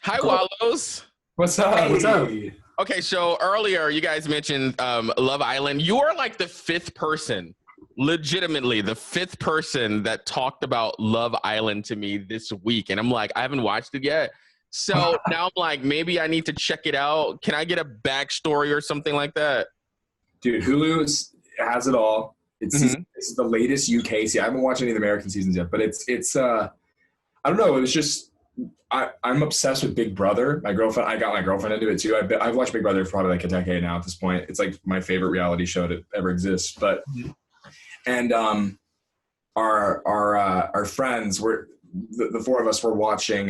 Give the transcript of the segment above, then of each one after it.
Hi, Wallows. What's up? Hey. What's up? Okay, so earlier you guys mentioned Love Island. You are like the fifth person, legitimately the fifth person that talked about Love Island to me this week. And I'm like, I haven't watched it yet. So now I'm like, maybe I need to check it out. Can I get a backstory or something like that? Dude, Hulu has it all. It's the latest UK season. I haven't watched any of the American seasons yet, but it's I don't know. It was just I'm obsessed with Big Brother. I got my girlfriend into it too. I've watched Big Brother for probably like a decade now at this point. It's like my favorite reality show to ever exist. But and our friends were the four of us were watching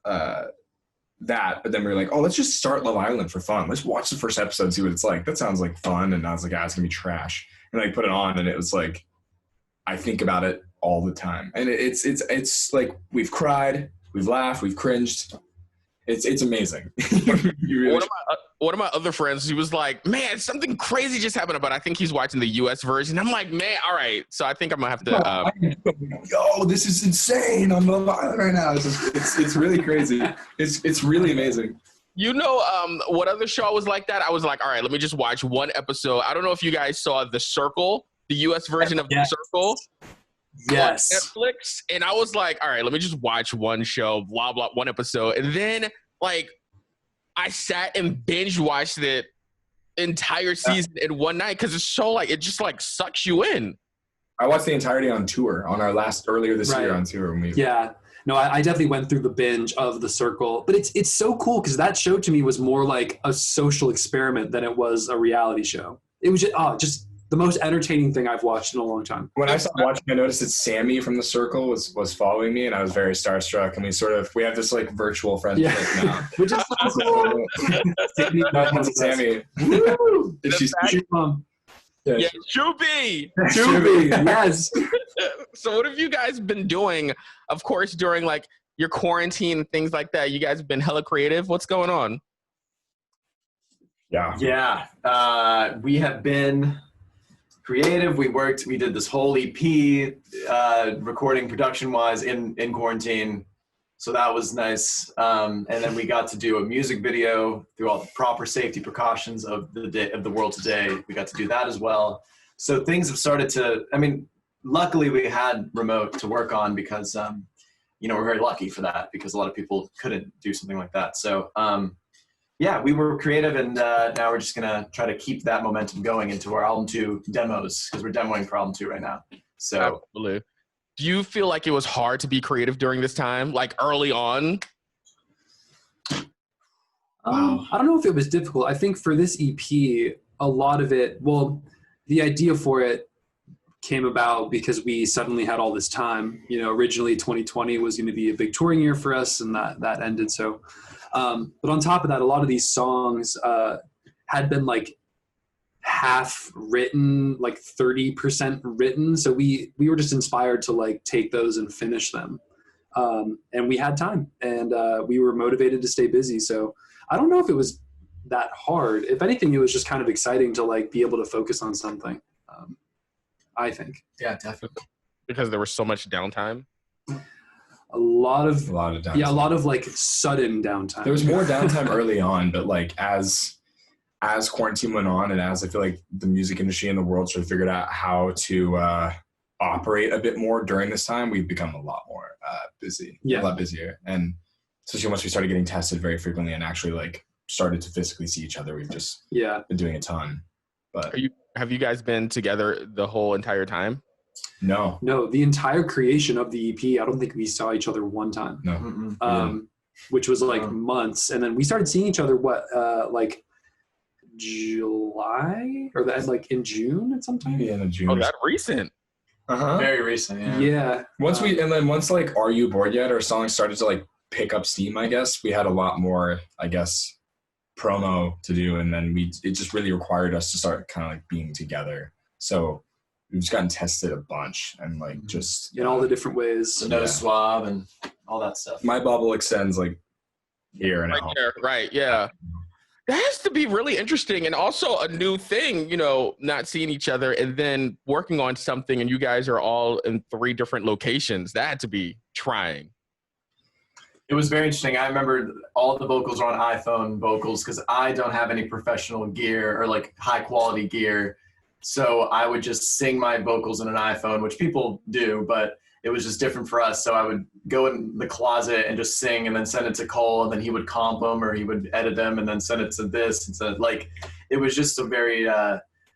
that, but then we were like, oh, let's just start Love Island for fun. Let's watch the first episode and see what it's like. That sounds like fun. And I was like, ah, it's gonna be trash. And I put it on, and it was like, I think about it all the time. And it's like we've cried, we've laughed, we've cringed. It's amazing. Really one of my other friends, he was like, man, something crazy just happened, but I think he's watching the US version. I'm like, man, all right. So I think I'm gonna have to yo, this is insane on Love Island right now. It's really crazy. It's really amazing. You know, what other show was like that? I was like, all right, let me just watch one episode. I don't know if you guys saw The Circle, the US version of The Circle. Yes. On Netflix. And I was like, all right, let me just watch one show, blah, blah, one episode. And then, like, I sat and binge watched the entire season in one night because it's so, like, it just, like, sucks you in. I watched the entirety on tour, on our earlier this year on tour. Yeah. No, I definitely went through the binge of The Circle. But it's so cool because that show to me was more like a social experiment than it was a reality show. It was just the most entertaining thing I've watched in a long time. When I stopped watching, I noticed that Sammy from The Circle was following me, and I was very starstruck. And we have this like virtual friendship now. Which is so cool. Sammy. Yeah, Chubby. Yes. So what have you guys been doing? Of course, during like your quarantine and things like that, you guys have been hella creative. What's going on? Yeah. We have been creative. We did this whole EP, recording production-wise in quarantine. So that was nice. And then we got to do a music video through all the proper safety precautions of the world today. We got to do that as well. So things have started to, luckily we had remote to work on because, we're very lucky for that because a lot of people couldn't do something like that. So, we were creative, and now we're just going to try to keep that momentum going into our album 2 demos because we're demoing for album 2 right now. So, absolutely. Do you feel like it was hard to be creative during this time, like early on? I don't know if it was difficult. I think for this EP, a lot of it, the idea for it came about because we suddenly had all this time. Originally 2020 was going to be a big touring year for us, and that ended. So, but on top of that, a lot of these songs had been like half written, like 30% written. So we were just inspired to like take those and finish them. And we had time, and we were motivated to stay busy. So I don't know if it was that hard. If anything, it was just kind of exciting to like be able to focus on something. I think. Yeah, definitely. Because there was so much downtime. A lot of downtime. Yeah, a lot of like sudden downtime. There was more downtime early on, but like as quarantine went on, and as I feel like the music industry and the world sort of figured out how to operate a bit more during this time, we've become a lot more busy, a lot busier. And especially once we started getting tested very frequently and actually like started to physically see each other, we've just been doing a ton. But have you guys been together the whole entire time? No, the entire creation of the EP, I don't think we saw each other one time. No. Which was like months. And then we started seeing each other, like July or like in June at some time? Maybe in June. Oh, that recent. Very recent, yeah. Once like Are You Bored Yet? Our song started to like pick up steam, I guess. We had a lot more, I guess, promo to do, and then it just really required us to start kind of like being together. So we've just gotten tested a bunch and like just in all the different ways. The nose swab and all that stuff. My bubble extends like here and right out. there, right? Yeah. That has to be really interesting, and also a new thing, not seeing each other and then working on something, and you guys are all in 3 different locations. That had to be trying. It was very interesting. I remember all the vocals were on iPhone vocals because I don't have any professional gear or like high quality gear. So I would just sing my vocals in an iPhone, which people do, but it was just different for us. So I would go in the closet and just sing and then send it to Cole, and then he would comp them or he would edit them and then send it to this. And so like, it was just a very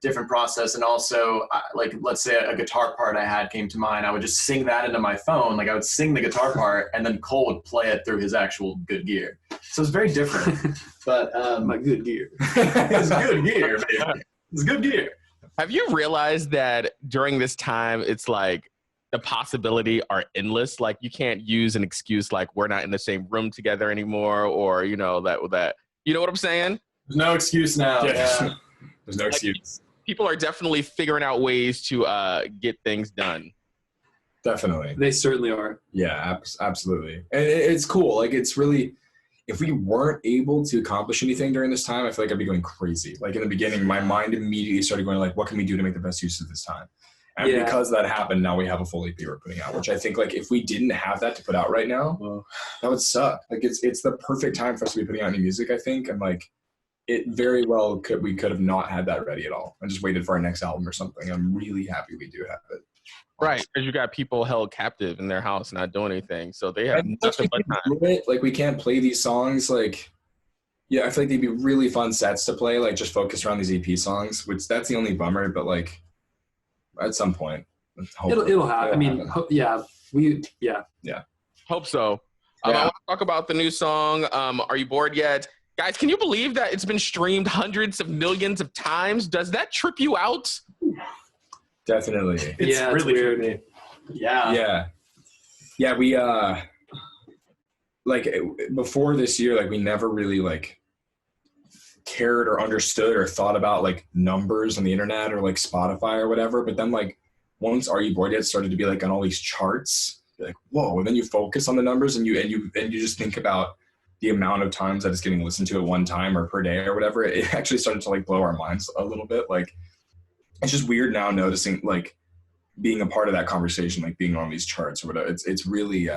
different process. And also like, let's say a guitar part I had came to mind, I would just sing that into my phone. Like I would sing the guitar part and then Cole would play it through his actual good gear. So it's very different, but My good gear. it's good gear, man. It's good gear. Have you realized that during this time, it's like the possibility are endless? Like you can't use an excuse like we're not in the same room together anymore, or you know that you know what I'm saying? There's no excuse now. Yeah. There's no excuse. People are definitely figuring out ways to get things done. Definitely. They certainly are. Yeah, absolutely. And it's cool. Like it's really, if we weren't able to accomplish anything during this time, I feel like I'd be going crazy. Like in the beginning, my mind immediately started going like, what can we do to make the best use of this time? And because that happened, now we have a full EP we're putting out, which I think like if we didn't have that to put out right now, that would suck. Like it's the perfect time for us to be putting out new music, I think. And like it very well we could have not had that ready at all and just waited for our next album or something. I'm really happy we do have it. Right, because you got people held captive in their house not doing anything, so they have nothing but time. Like we can't play these songs. Like, yeah, I feel like they'd be really fun sets to play. Like just focus around these EP songs, which that's the only bummer. But like, at some point, It'll happen. I mean, yeah. Hope so. Yeah. I want to talk about the new song. Are you bored yet? Guys, can you believe that it's been streamed hundreds of millions of times? Does that trip you out? Definitely. It's really weird. Yeah. We like before this year, like we never really like cared or understood or thought about like numbers on the internet or like Spotify or whatever. But then like once Are You Bored Yet started to be like on all these charts, you're like, whoa, and then you focus on the numbers and you just think about the amount of times that it's getting listened to at one time or per day or whatever. It actually started to like blow our minds a little bit. Like it's just weird now noticing like being a part of that conversation, like being on these charts or whatever. It's really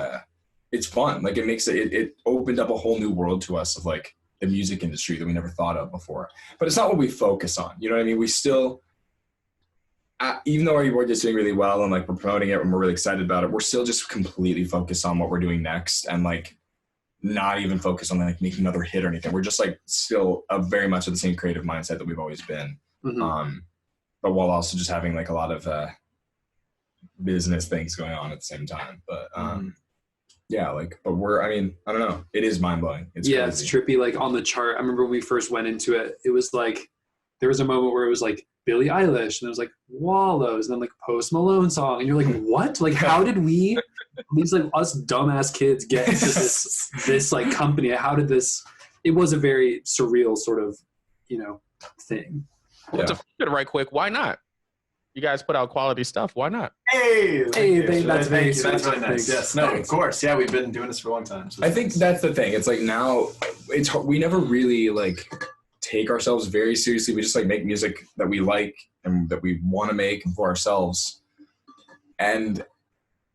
it's fun. Like it makes it opened up a whole new world to us of like the music industry that we never thought of before. But it's not what we focus on. You know what I mean? We still, even though Are You Bored is doing really well and like we're promoting it and we're really excited about it, we're still just completely focused on what we're doing next and like not even focused on like making another hit or anything. We're just like still very much of the same creative mindset that we've always been. Mm-hmm. But while also just having like a lot of business things going on at the same time. But yeah, like, but I mean, I don't know. It is mind blowing. It's crazy. It's trippy. Like on the chart, I remember when we first went into it, it was like, there was a moment where it was like Billie Eilish and it was like Wallows and then like Post Malone song. And you're like, what? Like, how did these like us dumbass kids get into this like company? How did this, it was a very surreal sort of, thing. Yeah. To flip it right quick, why not? You guys put out quality stuff. Why not? Hey, that's really nice. Yes, no, of course. Yeah, we've been doing this for a long time. So I think that's the thing. It's like now, we never really like take ourselves very seriously. We just like make music that we like and that we want to make for ourselves. And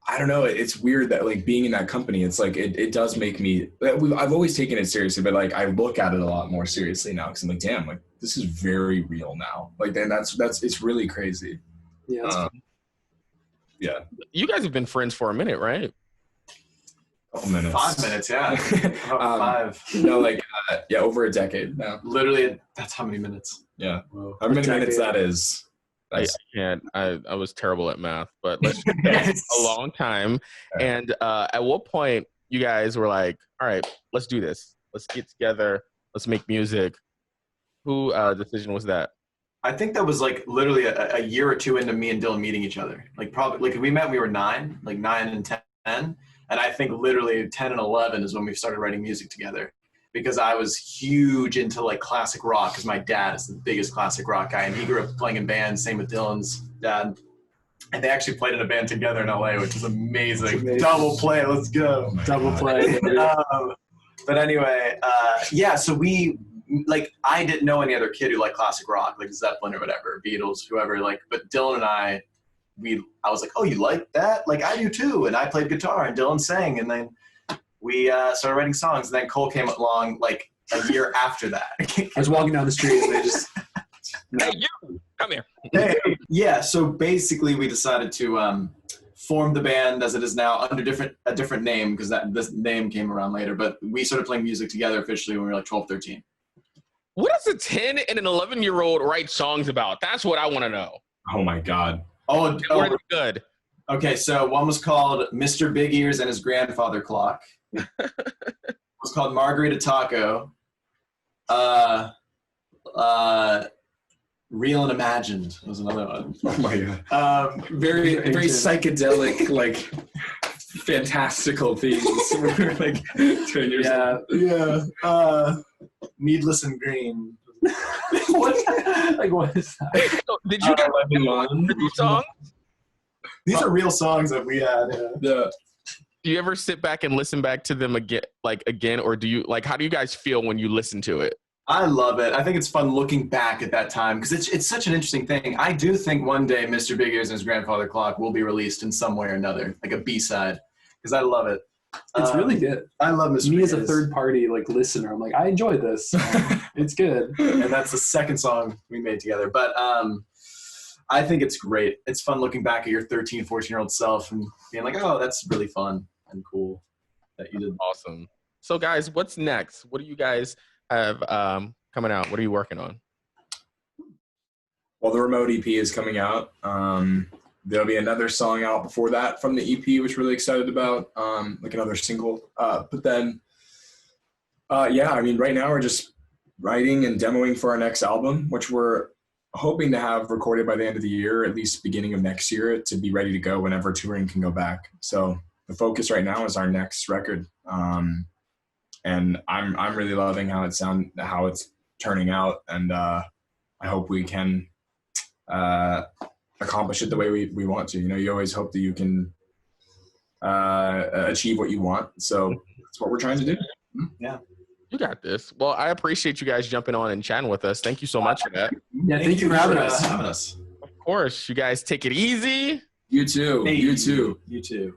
I don't know. It's weird that like being in that company, it's like it does make me. I've always taken it seriously, but like I look at it a lot more seriously now because I'm like, damn, like this is very real now. Like, and that's it's really crazy. Yeah. Yeah. You guys have been friends for a minute, right? Couple minutes. 5 minutes, yeah. About 5. No, like over a decade now. Literally, that's how many minutes? Yeah. Whoa. How many minutes that is? I can't. I was terrible at math, but let's a long time. And at what point you guys were like, all right, let's do this. Let's get together. Let's make music. Who decision was that? I think that was like literally a year or two into me and Dylan meeting each other. Like probably like we met when we were 9 and 10. And I think literally 10 and 11 is when we started writing music together. Because I was huge into like classic rock because my dad is the biggest classic rock guy and he grew up playing in bands, same with Dylan's dad. And they actually played in a band together in LA, which is amazing. Double play, let's go. Double play. But anyway, so we, like, I didn't know any other kid who liked classic rock, like Zeppelin or whatever, Beatles, whoever, like, but Dylan and I was like, oh, you like that? Like, I do too. And I played guitar and Dylan sang and then we started writing songs. And then Cole came along like a year after that. I was walking down the street and they just. Hey, you, come here. Hey, yeah, so basically we decided to form the band as it is now under a different name because this name came around later. But we started playing music together officially when we were like 12, 13. What does a 10 and an 11-year-old write songs about? That's what I want to know. Oh my God. Were they good? Okay, so one was called Mr. Big Ears and His Grandfather Clock. It was called Margarita Taco. Real and Imagined was another one. Oh my God. Very psychedelic, like fantastical themes. We're like 10 years old. Yeah. Needless and Green. What is that? Wait, so did you guys write these songs? These are real songs that we had. Yeah. Do you ever sit back and listen back to them again, or do you how do you guys feel when you listen to it? I love it. I think it's fun looking back at that time because it's such an interesting thing. I do think one day Mr. Big Ears and His Grandfather Clock will be released in some way or another, like a B-side, because I love it. It's really good. I love Mr. Me Big as a Ears. third party listener, I'm like, I enjoy this. It's good. And that's the second song we made together. But I think it's great. It's fun looking back at your 13, 14-year-old self and being like, oh, that's really fun and cool that you did. Awesome. So guys, what's next? What do you guys have coming out? What are you working on? Well, the remote EP is coming out. There'll be another song out before that from the EP, which we're really excited about, like another single. But then, yeah, I mean, right now we're just writing and demoing for our next album, which we're hoping to have recorded by the end of the year, at least beginning of next year, to be ready to go whenever touring can go back. So the focus right now is our next record. And I'm really loving how it's turning out, and I hope we can accomplish it the way we want to. You know, you always hope that you can achieve what you want. So that's what we're trying to do. Yeah. You got this. Well, I appreciate you guys jumping on and chatting with us. Thank you so much for that. Yeah, thank you for having us. Having us. Of course, you guys take it easy. You too. Hey, You too. You too.